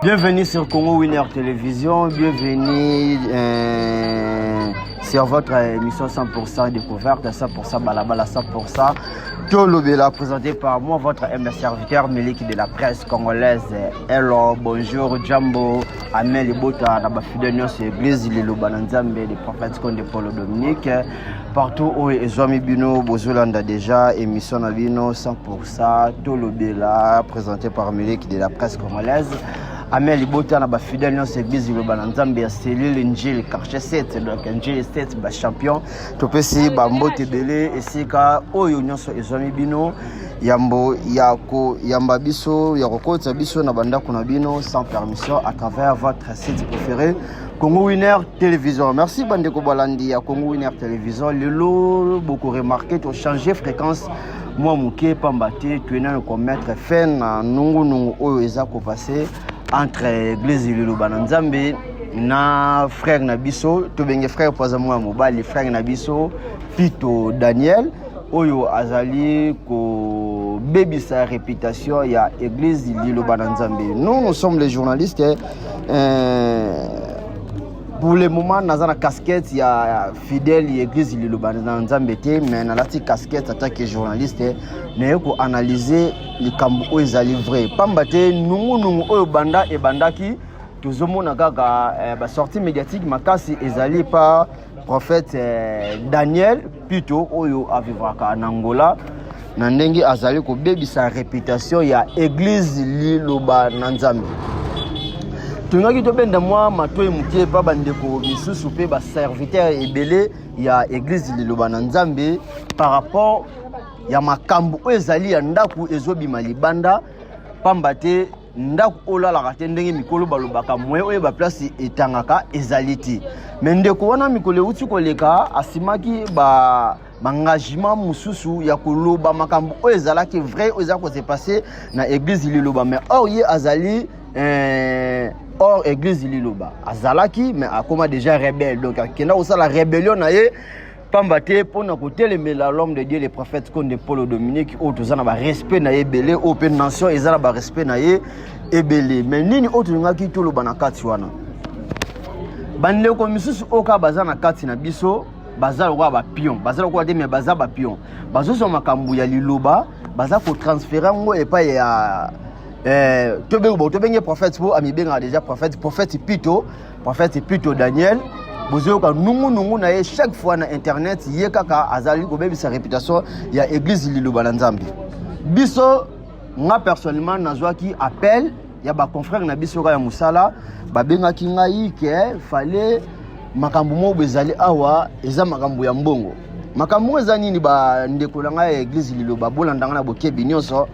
Bienvenue sur Congo Winner Télévision, bienvenue sur votre émission 100% découverte, 100% balabala, 100% Tolobela, présenté par moi, votre humble serviteur Melik de la presse congolaise. Hello, bonjour, Jambo, Amel Bota, Naba Fidèle, Église, Lilo Bananzambe, les prophètes de Paulo Dominique, partout où Ezwami Bino, Bozolanda déjà, émission Nabino 100% Tolobela, présenté par Melik de la presse congolaise. Amel Bota, Naba Fidèle, Église, Lilo Bananzambe, cellule Njil, Karché 7, donc Njil 7, champion, Topesi, Bambo Tebele, et Sika, Oyo, Ezwami Bino, Yambo, Yako, Yamba Biso, Yaroko, Tabiso, Nabanda Kunabino, sans permission, à travers votre site préféré, Congo Winner Télévision. Merci Bandeko Balandi à Congo Winner Télévision. Le lot, beaucoup remarqué, tu as changé fréquence. Moi, Mouké, Pambate, tu es là pour mettre fin à Nungu, Oyo, Ezako passé entre Église et Lilo Bananzambe. Na frère Nabiso, tu es frère pour moi, Mobile, frère Nabiso, Pito Daniel. Oyo azali ko baby sa réputation il y a église Lilo Bananzambe. Nous sommes les journalistes pour le moment dans la casquette il y a fidèle église Lilo Bananzambe mais dans la petite casquette en tant que journaliste mais ko analyser les cambo ezali vrai pambate nungu oyo banda et bandaki tozomona kaka sortie médiatique makasi ezali par prophète Daniel Pito oyo avivaka en Angola na ndenge azali ko bebi sa réputation ya église Lilo Bananzambe. Tungaki to benda moi matoy mukie pa bandeko bisusu pe ba serviteur ebele ya église Lilo Bananzambe par rapport ya makambo ezali ya ndaku ezobima libanda pambate ndaku olala kate ndenge mikolo balobaka mwe oyo ba place etangaka ezaliti mais ndeko wana mikolo uti koleka asimaki ba engagement mususu ya koloba makambo oyo ezalaki vrai oyo ezako se passer na église Liloba mais or ye azali or église Liloba azalaki mais akoma déjà rebelle donc akenda osala rébellion na ye pambate pona kotelemela l'homme de Dieu les prophètes comme de Paulo Dominique o tozana ba respect na ye belé open nation ezala ba respect na ye ebele mais nini oto ngaki toloba na kati wana bande ko misusu oka bazana kati na biso bazala kwa ba pion bazala kwa te mais bazala ba pion bazoso makambu ya Liloba baza ko transférer ngo epa ya tobenge prophète po amibenga déjà prophète Pito Daniel bozoka nungu na ye chaque fois na internet ye kaka azali ko bebi sa réputation ya église Lilo Bananzambe biso nga personnellement nazwaki appel ya ba confrère na biso ka ya musala babenga ki ngai ke fallait makambu mo bezali awa eza makambu ya mbongo makambu eza nini ba ndeko la nga église Lilo babolanda na bokebi nyonso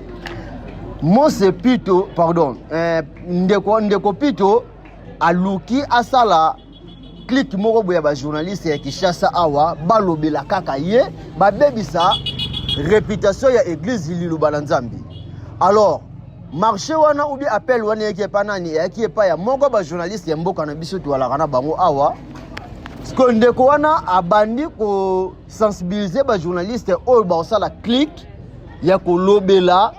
Mose Pito pardon ndeko Pito aluki asala clic moko boya ba journaliste ya Kishasa awa balobela kaka ye ba bebisa réputation ya église Lilo Bananzambe. Alors marché wana ou bien appel wana yake pa nani yake pa ya moko ba journaliste ya mboka na biso to ala kana bango awa skonde ko wana abandi ko sensibiliser ba journaliste o ba osala clic ya ko lobela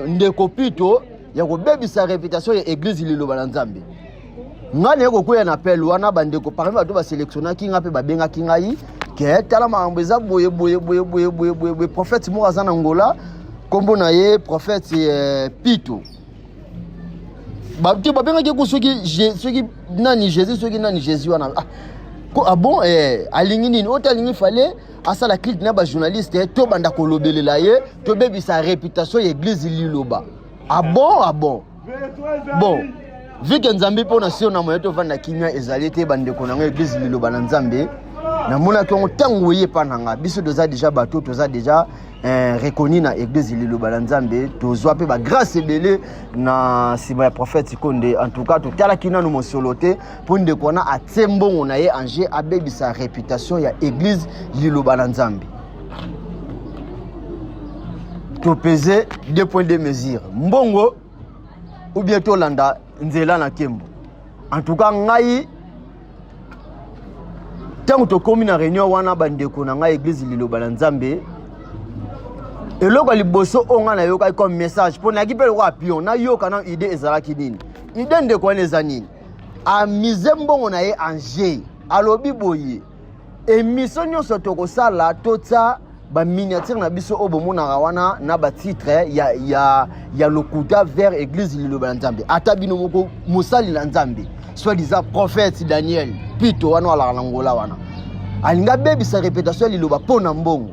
ndeko Pito ya ko bebisa réputation ya église Lilo Bananzambe. Ngane ko kuya na appel wana bandeko parmi bato ba sélectionner ki ngape ba benga ki ngai ke tala mambo eza boye prophète mo azana Angola kombo na ye prophète Pito ba ti ba benga ke ko soki nani Jésus wana ah bon alingi nini otalingi fallait asala clique na ba journaliste to banda ko lobelela ye to bebi sa réputation ya église Liloba bon vu que Nzambe pona sio na moyeto vanda kimia ezalite bandeko na église Lilo Bananzambe na mona ko tango ye pananga biso doza déjà bateau toza déjà reconnu na église Lilo Bananzambe tozwa pe ba grâce belé na sima ya prophète Konde en tout cas to tala kina no mosolote pour ndeko na atembongo na ye anje abebi sa réputation ya église Lilo Bananzambe to peser 2 points de mesure mbongo ou bien to landa nzela na kembo en tout cas ngai tango to komi na réunion wana bandeko na ngai église Lilo Bananzambe Et là, quand les bosso ont un comme message, pour n'a pas le roi pion, n'a yo kana idée ezalaki nini. Idée de quoi les anines. A mizembo on a en G, à l'obi boye. Et mission nyonso toko sala tota ba miniature na biso obo na rawana na ba titre ya lokuta vers église Liloba Nzambe. Ata bino moko musali la Nzambe. Soit disant prophète Daniel, pito wana ala langola wana. Alinga bebi sa réputation Liloba pona mbongo.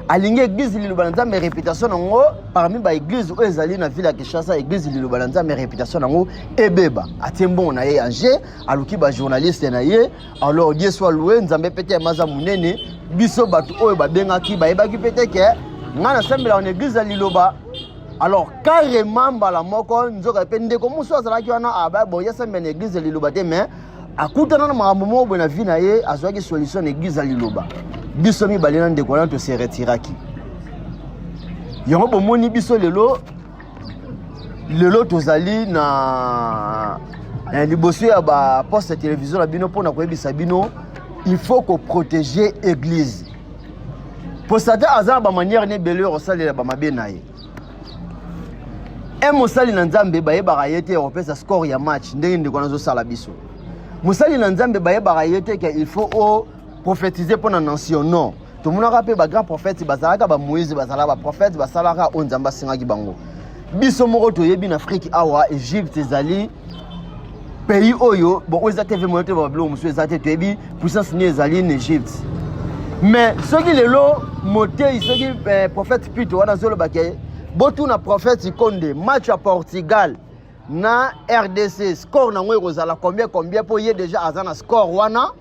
Alinga église Liloba Nzambe réputation nango parmi ba église o ezali na ville ya Kinshasa église Liloba Nzambe réputation nango ebeba. Atembo na ye Angers, aluki ba journaliste na ye, alors Dieu soit loué Nzambe pete maza munene, biso batu oyo ba bengaki ba ebaki pete ke ngana sembela en église Liloba. Alors carrément bala moko nzoka pe ndeko muso azalaki wana aba bon ya sembela église Liloba te mais akutana na makambo mo bona vie na ye azwaki solution église Liloba. Biso mi balena ndeko na to se retiraki. Yango bomoni biso lelo tozali na liboso ya ba poste télévision la bino pona ko ebisa bino il faut que protéger église. Pour ça azana ba manière ne belé rosalela ba mabenaye. E mosali na Nzambe ba yeba yete opesa score ya match ndenge ndeko nazo sala biso. Mosali na Nzambe ba yeba yete que il faut prophétiser pour la nation non. Tout le monde a rappelé ba grand prophète bazalaka ba Moïse bazala ba prophète basalaka o Nzamba singaki bango. Biso moko to yebi na Afrique awa Égypte ezali pays oyo bon oza TV moyote ba blo musu ezate to yebi puissance ni ezali en Égypte. Mais ce qui lelo moté ce qui prophète Pito wana zolo bakay botu na prophète Konde match à Portugal na RDC score na ngwe kozala combien pour y déjà azana score wana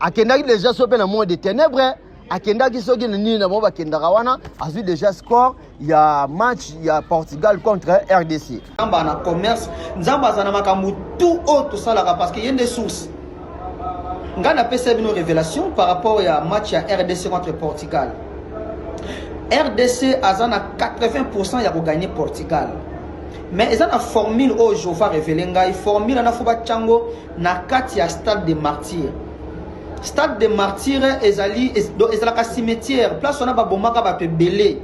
akendaki déjà sope na monde de ténèbres akendaki soki nini na mo bakendaka wana azui déjà score ya match ya Portugal contre RDC nzamba na commerce nzamba azana makambo tout autre salaka parce que y a des sources ngana pesa bino révélation par rapport ya match ya RDC contre Portugal. RDC azana 80% ya ko gagner Portugal. Mais ils ont une formule au Jova révélé ngai formule na foba chango na kati ya stade des martyrs. Stade des martyrs ezali ka cimetière place on a ba bomaka ba pe belé.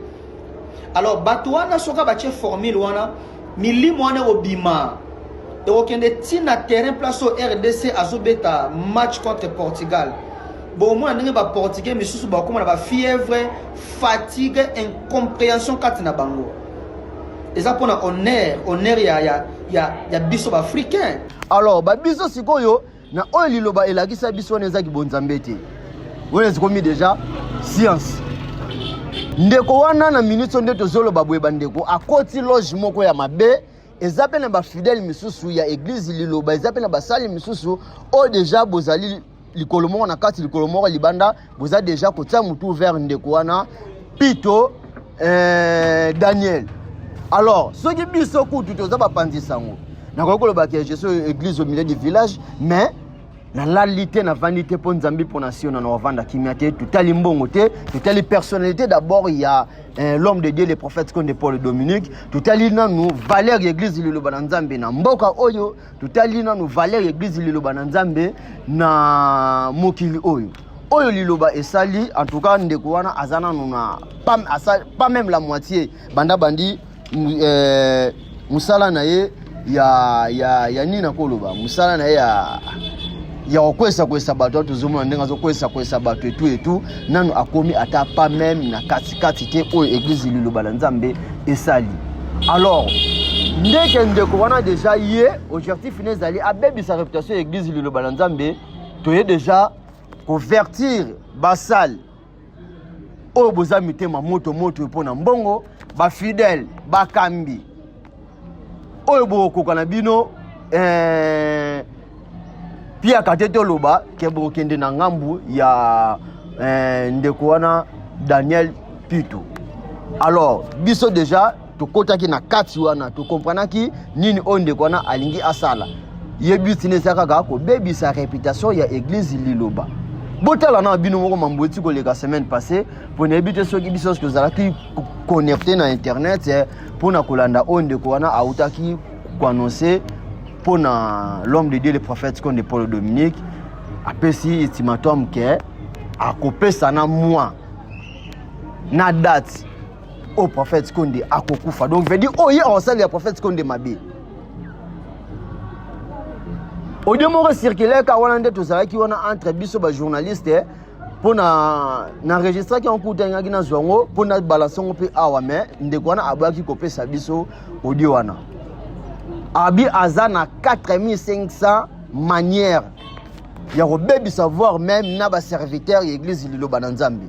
Alors batouana soka ba che formule wana milimo wana obima. Et okende tina terrain place au RDC azobeta match contre Portugal. Bon moi ndenge ba portugais mais sous ba comme ba fièvre, fatigue, incompréhension katina bango. Et ça pour honneur ya biso africain. Alors ba biso sikoyo na oyo liloba elakisa biso neza ki bonzambe te. Wona zikomi déjà science. Ndeko wana na minute nde tozolo babwe bandeko akoti loge moko ya mabe ezape na ba fidèle misusu ya église liloba ezape na basali misusu o déjà bozali likolomo na kati likolomo libanda boza déjà kotia mutu vers ndeko wana Pito Daniel. Alors, ce qui biso kutu toza ba pandisango. Na kokolo ba ke Jésus église au milieu du village, mais na lalité na vanité pour Nzambi pour nation na vanda kimiate tutali mbongo te, tutali personnalité d'abord il y a l'homme de Dieu les prophètes comme de Paul et Dominique, tutali na nous valeur église Liloba Nzambe na mboka oyo, tutali na nous valeur église Liloba Nzambe na mokili oyo. Oyo liloba esali en tout cas ndeko wana azana nuna pas même la moitié banda bandi musala na ye ya nina koloba musala na ye ya okwesa bato tuzomona ndenga zo kwesa bato et tout nanu akomi ata pas même na kati te oyo église Liloba Nzambe esali. Alors ndeke ndeko wana déjà ye objectif nezali abebi sa réputation église Liloba Nzambe to ye déjà convertir basal oyo boza mitema moto epona mbongo ba fidèle ba kambi oyo bokoka na bino pia katete loba ke bokende na ngambu ya ndeko wana Daniel Pito. Alors biso déjà tokotaki na kati wana to comprenaki nini o ndeko wana alingi asala yebi tinesaka ko bebi sa réputation ya église Liloba. Botala na bino moko mamboti ko leka semaine passée pour n'ébiter ceux qui biso que zalaki connecté na internet pour na kolanda onde ko wana autaki ko annoncer pour na l'homme de Dieu les prophètes comme de Paul et Dominique apesi ultimatum que akopesa na moi na date au prophète Konde akokufa. Donc veut dire oye osali ya prophète Konde mabe. Audio moko circulaire ka wana nde tozalaki wana entre biso ba journaliste pour na enregistrer ki on kutanga na zongo pour na balancer pe awa mais ndeko wana abaki kopesa biso audio wana. Abi azana 4500 manières ya robebi savoir même na ba serviteur l'église liloba na Nzambe.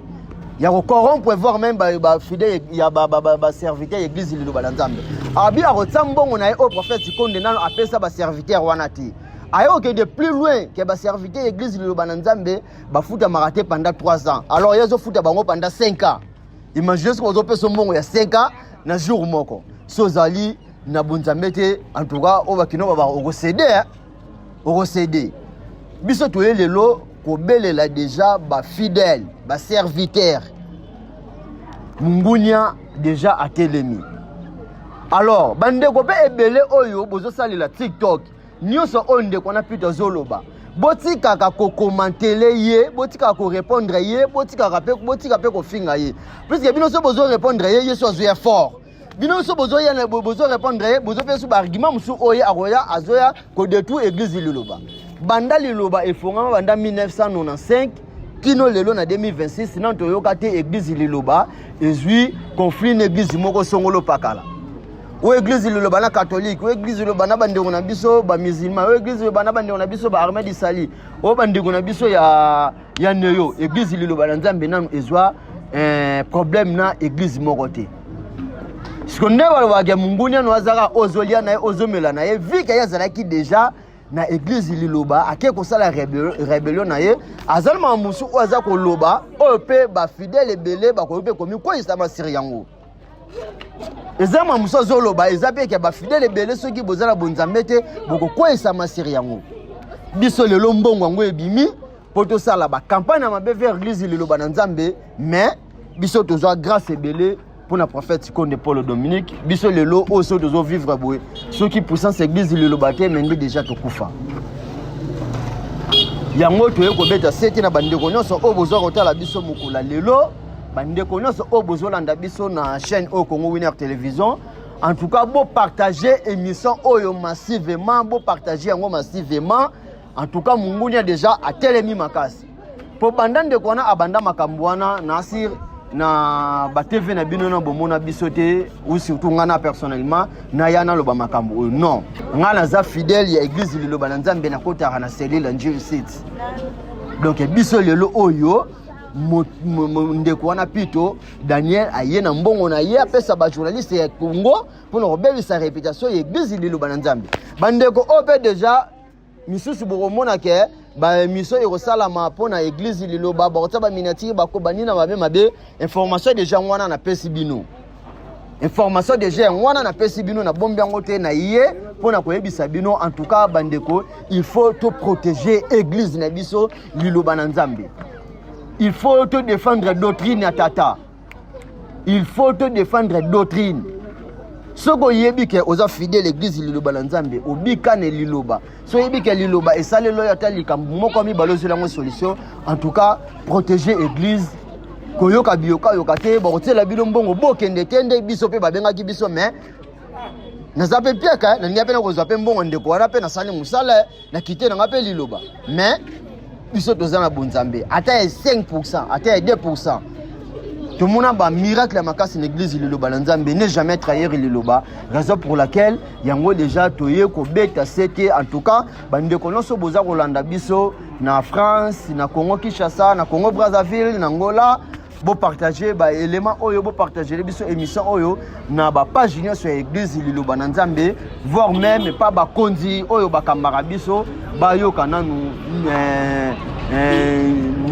Ya corrompre voir même ba fidèle ya ba serviteur l'église liloba na Nzambe. Abi arotsambongo na au prophète Konde nano apesa ba serviteur wana ti. Ayo que de plus loin que ba serviteur l'église liloba na Nzambe ba futa maraté pendant 3 ans. Alors yezo futa bango pendant 5 ans. Imaginez ce qu'on zo pesa mbongo ya 5 ans na jour moko. Sozali na bunzambete en tout cas on va kino ba recéder biso toye lelo ko belela déjà ba fidèle ba serviteur mungunya déjà atelemi. Alors bande ko pe ebele oyo bozo salela TikTok nyoso onde kona pito zoloba botika ka ko commenter ye botika ko répondre ye botika pe ko finga ye puisque bino so bozo répondre ye so zo fort. Bino so bozo ya bozo répondre bozo pe su ba argument musu oye aroya azoya ko détruire église liloba banda liloba efongama banda 1995 kino lelo na 2026 nan to yokate église liloba ezui conflit église moko songolo pakala o église liloba na catholique o église liloba na bandeko na biso ba musulman o église liloba na bandeko na biso ba armée di sali o bandeko na biso ya neyo église liloba na Nzambe nanu ezwa problème na église moko te. Sikonde balobaka mungunya no azaka ozolia na ozomela na ye vika yazalaki déjà na église liloba ake kosala rébellion na ye azalma musu oza ko loba ope ba fidèle belé ba ko pe komi ko isama siriango ezama musu zoloba ezape ke ba fidèle belé soki bozala bonzambete boko ko isama siriango biso lelo mbongo ngo ebimi poto sala ba campagne na mabe vers église liloba na Nzambe mais biso tozo grâce belé pour le prophète Konde Paul Dominique biso lelo oso tozo vivre boye ceux qui puissance église lilobate mende déjà tokufa yango toye ko beta seti na bandeko nyonso o bozo kotala biso mukula lelo bandeko nyonso o bozo landa biso na chaîne au Congo Winner Télévision en tout cas beau partager émission oyo massivement beau partager yango massivement en tout cas mungunya déjà a telemi makasi po bandande kona abanda makambwana nasir na ba TV na bino na bomona bisote ou surtout ngana personnellement na yana loba makambo non ngana za fidèle ya église liloba na Nzambe na kota na cellule Njiri City donc biso lelo oyo ndeko wana pito Daniel ayena mbongo na ye apesa ba journaliste ya Congo pour no rebelle sa réputation ya église liloba na Nzambe bandeko ope déjà misusu boromona ke ba miso erosalama pona église liloba ba ba minatiri ba ko banina mabe information déjà wana na pesi bino information déjà wana na pesi bino na bombi yango te na ye pona ko yebisa bino en tout cas bandeko il faut te protéger église na biso liloba na Nzambe il faut te défendre doctrine ya tata il faut te défendre doctrine soko yebi ke oza fidèle l'église liloba na Nzambe obikane liloba so yebi ke liloba esalelo ya talika moko mi balozo lango solution en tout cas protéger église koyoka biyoka yokate botela bino mbongo bokende tende biso pe babengaki biso mais na zape piaka na ngia pe na kozwa pe mbongo ndeko wana pe na sali musala na kite na ngape liloba mais biso tozana bonzambe ata 5% ata 2%. Tout le monde a un miracle à makasi l'église liloba na Nzambe ne jamais trahir liloba raison pour laquelle yango déjà toye ko beta c'était en tout cas bande konoso boza kolanda biso na France na Congo Kinshasa na Congo Brazzaville na Angola bo partager ba élément oyo bo partager biso émission oyo na ba page sur l'église liloba na Nzambe voire même pas ba kondi oyo ba kambara biso ba yoka nanu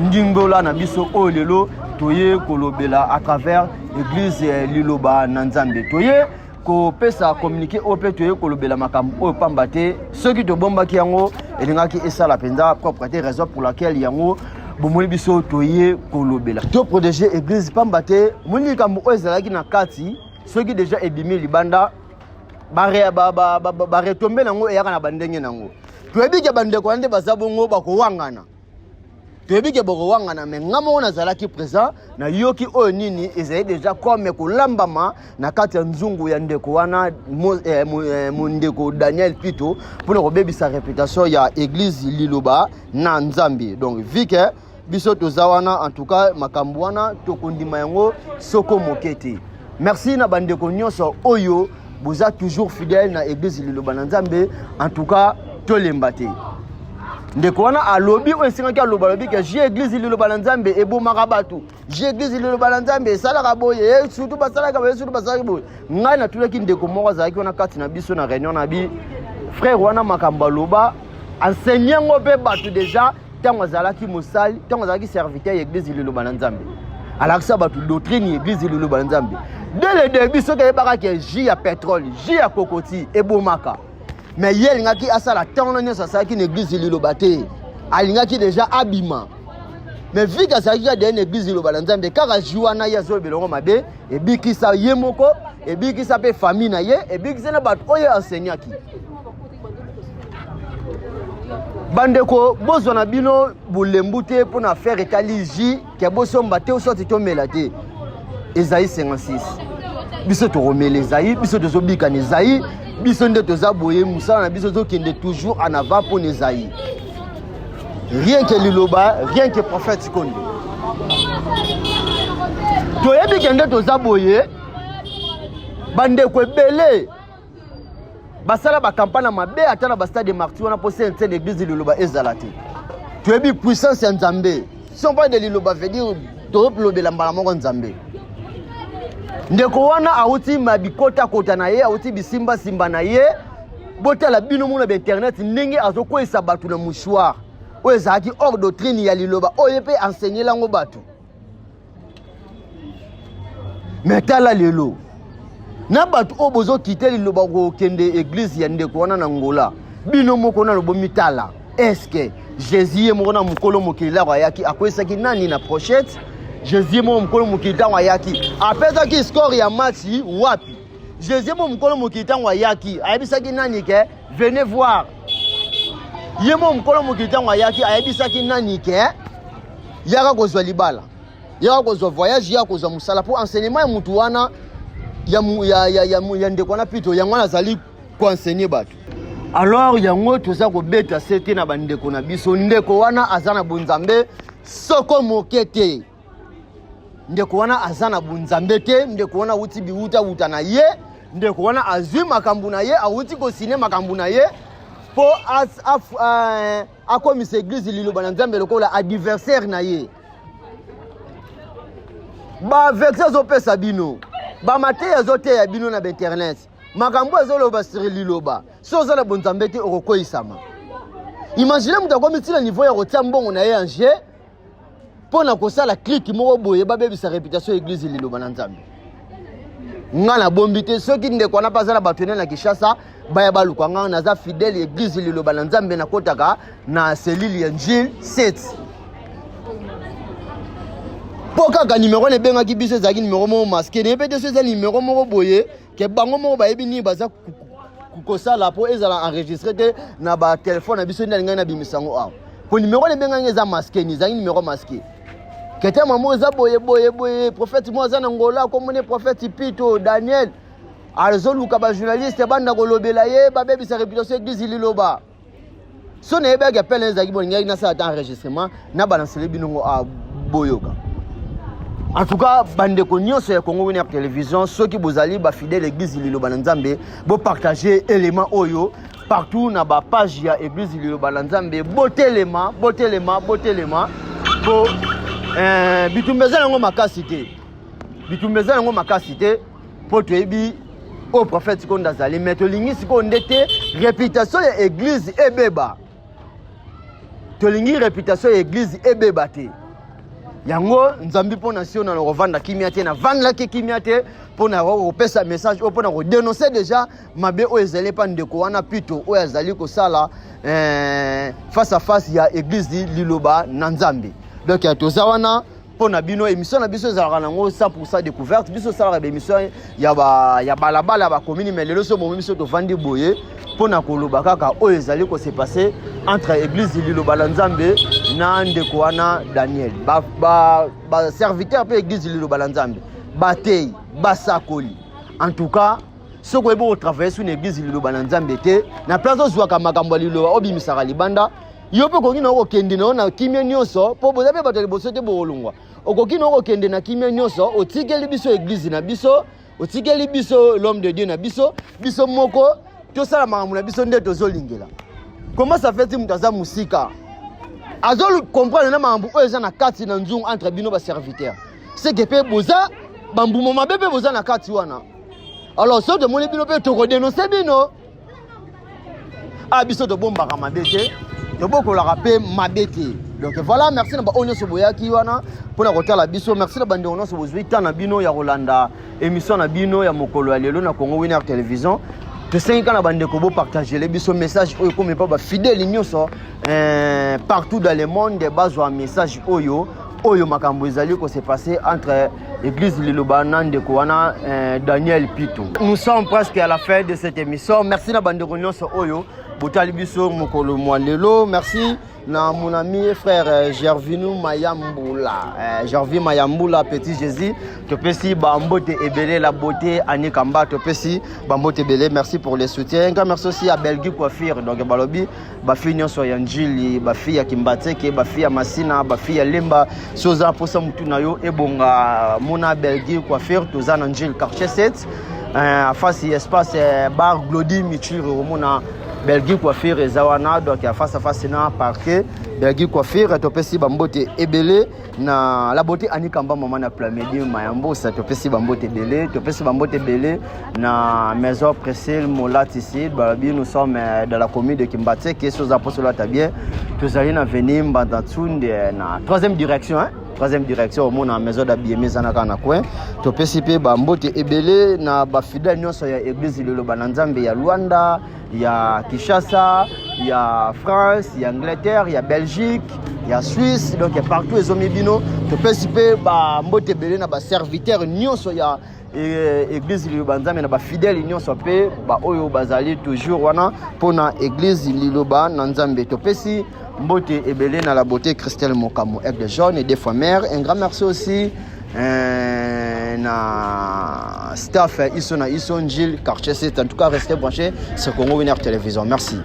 ndingola na biso oyo lelo toye kolobela à travers l'église liloba na Nzambe toye ko pesa communiquer ope toye kolobela makambo o pambate ceux qui to bomba ki yango elingaki esala penza propriété raison pour laquelle yango bomoni biso toye kolobela to protéger église pambate moni kambo o ezalaki na kati ceux qui déjà ebimi libanda ba retomber nango eyaka na bandenge nango toyebi ke bandeko ande bazabongo bako wangana toyebi ke boko wanga na mengamo na zalaki présent na yoki oyo nini ezali déjà comme kolambama na kati ya nzungu ya ndeko wana ndeko Daniel Pito pour kobebisa réputation ya église Liloba na Nzambe. Donc vike biso tozawana en tout cas makambo wana tokondima yango soko mokete. Merci na bandeko nyonso oyo vous êtes toujours fidèle na église Liloba na Nzambe. En tout cas tolembate ndeko wana alobi o esinga ki aloba lobi ke j'ai église Liloba na Nzambe ebomaka batu, j'ai église Liloba na Nzambe esalaka boye surtout basalaka boye surtout basalaka boye. Ngai na tulaki ndeko moko azalaki wana kati na biso na réunion na bi frère wana makambo aloba enseignant ngo pe batu déjà tango azalaki mosali tango azalaki serviteur ya église Liloba na Nzambe alakisa batu doctrine ya église Liloba na Nzambe dès le début soki ayebaka ke jus ya pétrole jus ya kokoti ebomaka. Mais hier, il y a qui a ça la tendance à ça qui une église Liloba te. Il y a qui déjà abîma. Mais vu que ça y a une église Liloba Nzambe, car à Juana ya zo belongo mabe, et bi qui ça yemoko, et bi qui ça pe famille na ye, et bi qui ça na bat oye enseignant qui. Bandeko bozo na bino bulembute pour na faire étaliji que bozo mbate au sorti to melate. Esaïe 56. Biso to remele Esaïe, biso to zobika ne Esaïe. Biso nde toza boye musala na biso zo kende toujours en avant pour Esaïe. Rien que Liloba, rien que prophète Konde. Toyebi kende toza boye bande ko belé. Basala ba campagne mabe atana ba stade de martyrs on a posé un de l'église de Liloba ezalate. Toyebi puissance ya Nzambe. Si on parle de Liloba veut dire tolobela mbala moko Nzambe. Ndeko wana auti mabikota kota na ye auti bisimba simba na ye botala bino mona ba internet ndenge azokoisa batu na mouchoir oyo ezalaki hors doctrine ya Liloba oyo pe enseigner lango batu. Mais tala lelo na batu o bozo kite Liloba ko kende église ya ndeko wana na Ngola bino moko na lobo mitala est-ce que Jésus est mona mukolo mokila kwa yaki akwesaki nani na prochette Jésus mo mukolo mokita wa yaki apeza ki score ya match wapi Jésus mo mukolo mokita wa yaki ayebisaki nani ke venez voir yemo mukolo mokita wa yaki ayebisaki nani ke yaka kozwa libala yaka kozwa voyage yaka kozwa musala pour enseignement ya mutu wana ya ndeko na pito yango azali ko enseigner batu. Alors yango toza ko beta sete na bandeko na biso ndeko wana azana bunzambe soko mokete. Ndeko wana azana bunzambe te, ndeko wana uti biuta uta na ye, ndeko wana azwi makambu na ye, awuti ko sine makambu na ye, po akomisa église Liloba na Nzambe lokola adversaire na ye. Ba vexe zo pesa bino, ba mate ezote ya bino na internet. Makambu ezoloba sur Liloba, so za na bunzambe te okokoisama. Imaginez muta komiti na niveau ya kotia mbongo na ye anje. Pour na kosala clique moko boye babebisa réputation église Liloba na Nzambe. Ngana bombite soki ndeko na pasala batone na Kishasa baya baluka ngana naza fidèle église Liloba na Nzambe na kotaka na selili ya Njil 7. Poka ka numéro ne benga ki biso zaki numéro mo masqué ne pete so za numéro moko boye ke bango moko bayebi ni baza kosala po ezala enregistrer te na ba téléphone na biso ndali ngana na bimisango aw. Po numéro ne benga ngeza masqué ni zaki numéro masqué. Kete mamu eza boye prophète mo za na Ngola komone prophète Pito Daniel azoluka ba journaliste banda kolobela ye babebisa réputation église Liloba. So na yeba ke pele ezaki bolinga na sa enregistrement na balancer binongo a boyoka. En tout cas, bande ko nyonso ya Congo Winner Télévision, ceux qui bozali ba fidèle église Liloba na Nzambe, bo partager élément oyo partout na ba page ya église Liloba na Nzambe, botelema po bitumbeza ngo makasité. Bitumbeza ngo makasité po toyebi au prophète Konda zali meto lingisi ko ndete réputation ya église ebeba. To lingi réputation ya église ebeba te. Yango Nzambi po nation na rovanda kimia te na vanda ke kimia te po na kopesa message po na ko dénoncer déjà mabe o ezali pa ndeko wana Pito o ezali ko sala face à face ya église Liloba na Nzambe. Donc ya toza wana pour na bino émission na biso za rango 100% découverte biso ça la émission ya balabala ba commune mais lelo so mo émission to vandi boye pour na koloba kaka o ezali ko se passer entre église Liloba na Nzambe na ndeko wana Daniel ba serviteur pe église Liloba na Nzambe batei basakoli en tout cas ce que vous travaillez sur l'église Liloba na Nzambe te na place ozwaka makambo Liloba obimisaka libanda yo pe koki na okende na kimia nyonso po boza pe bato liboso te bolongwa okoki na okende na kimia nyonso otikeli biso église na biso otikeli biso l'homme de Dieu na biso moko tosala makambo na biso nde tozolingela. Comment ça fait mutaza musika azolu comprendre na makambo oyo eza na kati na nzungu entre bino ba serviteur c'est que pe boza bambuma mabe pe boza na kati wana. Alors so de moni bino pe to ko dénoncer bino a biso to bomba ka mabete to boko la rapé mabete. Donc voilà, merci na ba onyo so boyaki wana pona kotala biso, merci na bande onyo so bozwita na bino ya Rolanda émission na bino ya mokolo ya lelo na Congo Winner Télévision. De 5 ans, bande ko partager les biso message oyo comme pas fidèle nyonso partout dans le monde de base un message oyo makambo ezali ko s'est passé entre église Liloba na ndeko wana Daniel Pito. Nous sommes presque à la fin de cette émission. Merci na bande ko nyonso oyo botali biso mokolo mwalelo. Merci na mon ami et frère Gervinu Mayambula. Gervin Mayambula petit Jésus. Topesi bambote ebele la beauté Anikamba topesi bambote ebele. Merci pour les soutiens. Merci aussi à Belgique Coiffure. Donc balobi ba fi nyonso ya njili, ba fi ya Kimbateke, ba fi ya Masina, ba fi ya Lemba, soza posa mutu na yo ebonga mona Belgique Coiffure toza na njili quartier 7. Face espace bar Glody Michiro mona Belgique Coiffure ezawana donc face à face na parquet Belgique Coiffure topesi bambote ebele na la beauté Anikamba maman na Plamedi Mayambo ça topesi bambote ebele na maison Pressel Molat ici balabi nous sommes dans la commune de Kimbatse qui est sous apostolat bien tous allez na venir Mbantatsunde na troisième direction au monde na maison d'habillement zanaka na coin topesi pe bambote ebele na ba fidèle nyonso ya église Liloba na Nzambe ya Luanda ya Kinshasa, il y a France, il y a Angleterre, il y a Belgique, il y a Suisse, donc partout les hommes bino, tu peux participer à mbote belé na ba serviteur nyonso ya église Liloba Nzambe na ba fidèle nyonso pe ba oyo bazali toujours wana pona église Liloba Nzambe to pesi mbote ebele na la beauté Christelle Mokamo avec des jaunes et des fois mères. Un grand merci aussi na staff Isona Ison Gilles quartier 7 en tout cas restez branchés sur Congo Winner Télévision. Merci.